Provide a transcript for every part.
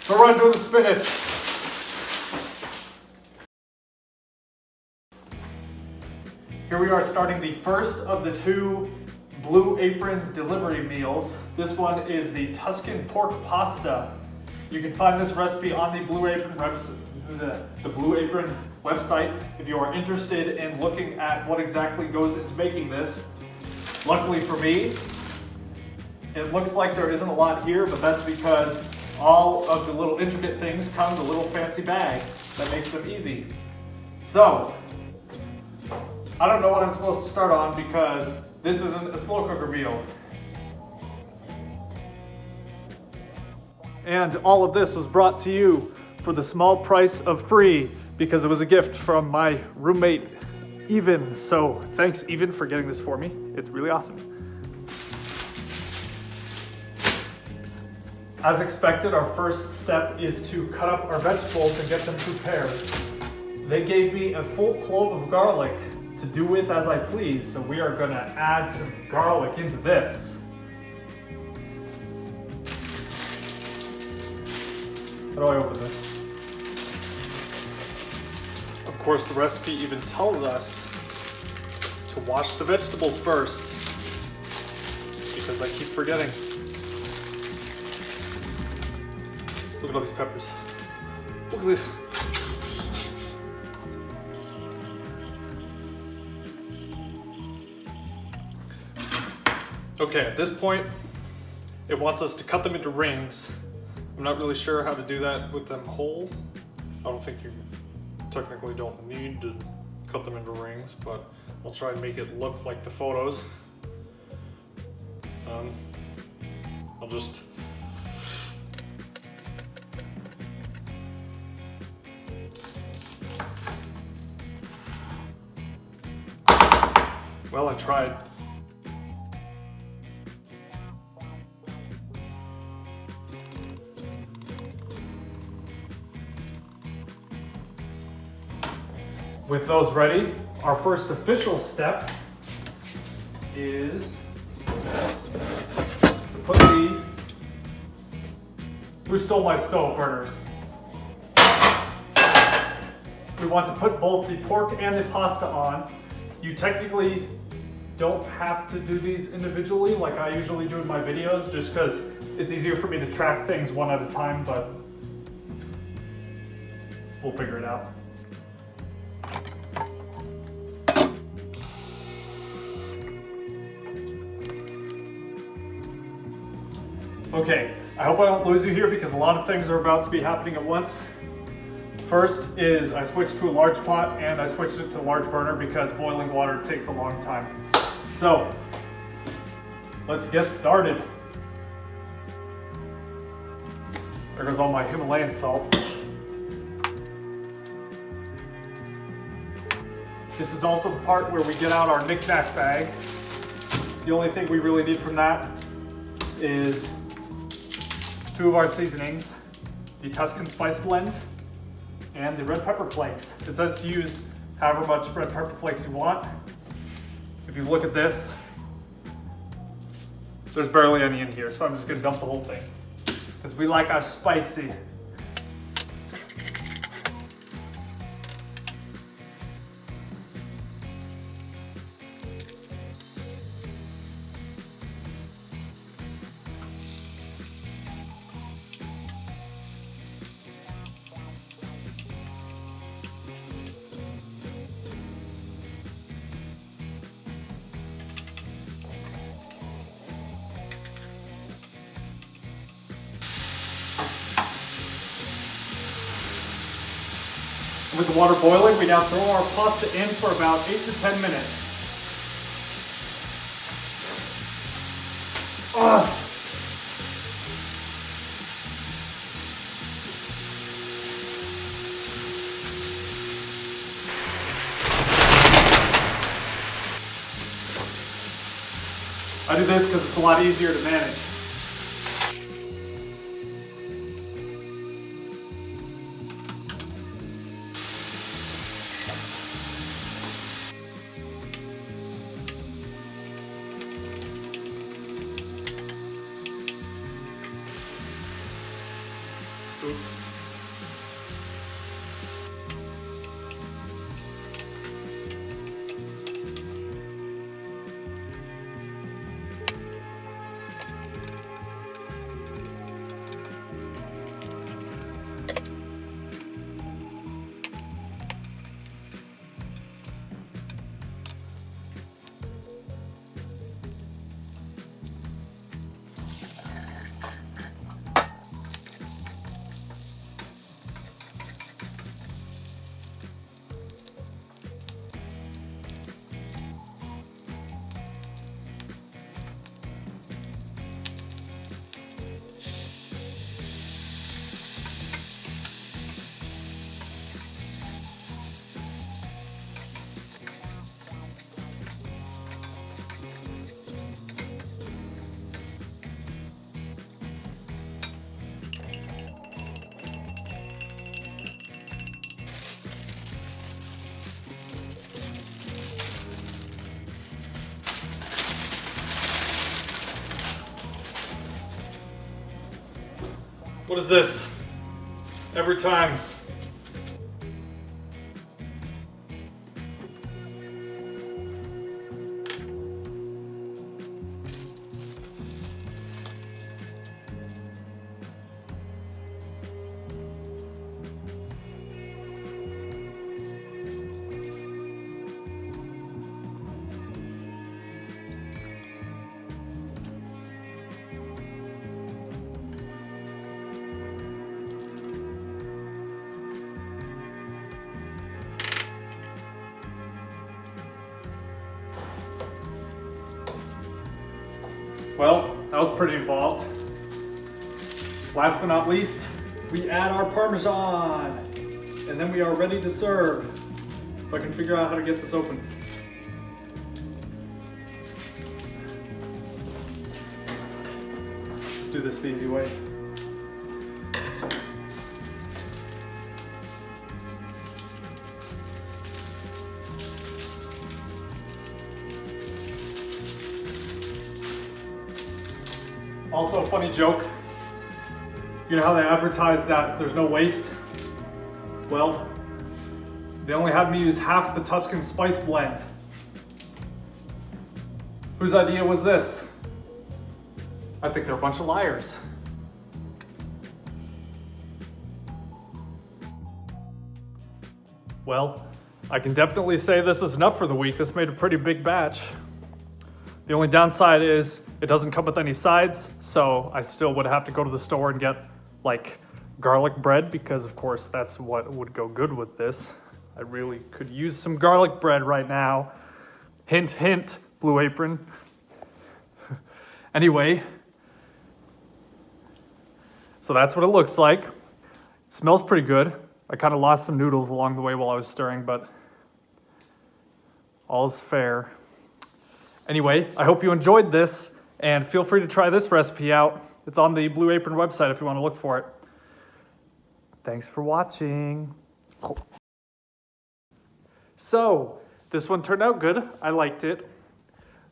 So run to the spinach. Here we are starting the first of the 2 Blue Apron delivery meals. This one is the Tuscan pork pasta. You can find this recipe on the Blue Apron website if you are interested in looking at what exactly goes into making this. Luckily for me, it looks like there isn't a lot here, but that's because all of the little intricate things come in a little fancy bag that makes them easy. So, I don't know what I'm supposed to start on because this isn't a slow cooker meal. And all of this was brought to you for the small price of free because it was a gift from my roommate, Even. So thanks, Even, for getting this for me. It's really awesome. As expected, our first step is to cut up our vegetables and get them prepared. They gave me a full clove of garlic to do with as I please, so we are gonna add some garlic into this. How do I open this? Of course, the recipe even tells us to wash the vegetables first, because I keep forgetting. Look at all these peppers. Look at this. Okay, at this point, it wants us to cut them into rings. I'm not really sure how to do that with them whole. I don't think you technically don't need to cut them into rings, but I'll try and make it look like the photos. I'll just well, I tried. With those ready, our first official step is to put the, who stole my stove burners? We want to put both the pork and the pasta on. You technically don't have to do these individually like I usually do in my videos, just because it's easier for me to track things one at a time, but we'll figure it out. Okay, I hope I don't lose you here because a lot of things are about to be happening at once. First is I switched to a large pot and I switched it to a large burner because boiling water takes a long time. So, let's get started. There goes all my Himalayan salt. This is also the part where we get out our knick-knack bag. The only thing we really need from that is 2 of our seasonings, the Tuscan spice blend, and the red pepper flakes. It says to use however much red pepper flakes you want. If you look at this, there's barely any in here, so I'm just gonna dump the whole thing. Because we like our spicy. With the water boiling, we now throw our pasta in for about 8 to 10 minutes. I do this because it's a lot easier to manage. Oops. What is this? Every time. Well, that was pretty involved. Last but not least, we add our Parmesan, and then we are ready to serve. If I can figure out how to get this open. Do this the easy way. Also a funny joke, you know how they advertise that there's no waste? Well, they only had me use half the Tuscan spice blend. Whose idea was this? I think they're a bunch of liars. Well, I can definitely say this is enough for the week. This made a pretty big batch. The only downside is it doesn't come with any sides, so I still would have to go to the store and get like garlic bread because of course that's what would go good with this. I really could use some garlic bread right now. Hint, hint, Blue Apron. Anyway, so that's what it looks like. It smells pretty good. I kind of lost some noodles along the way while I was stirring, but all's fair. Anyway, I hope you enjoyed this, and feel free to try this recipe out. It's on the Blue Apron website if you want to look for it. Thanks for watching. So, this one turned out good. I liked it.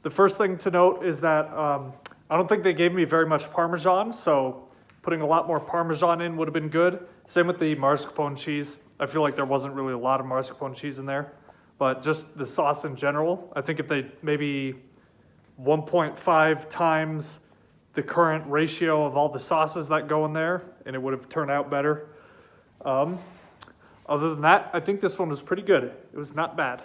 The first thing to note is that I don't think they gave me very much Parmesan, so putting a lot more Parmesan in would have been good. Same with the mascarpone cheese. I feel like there wasn't really a lot of mascarpone cheese in there. But just the sauce in general, I think if they maybe 1.5 times the current ratio of all the sauces that go in there, and it would have turned out better. Other than that, I think this one was pretty good. It was not bad.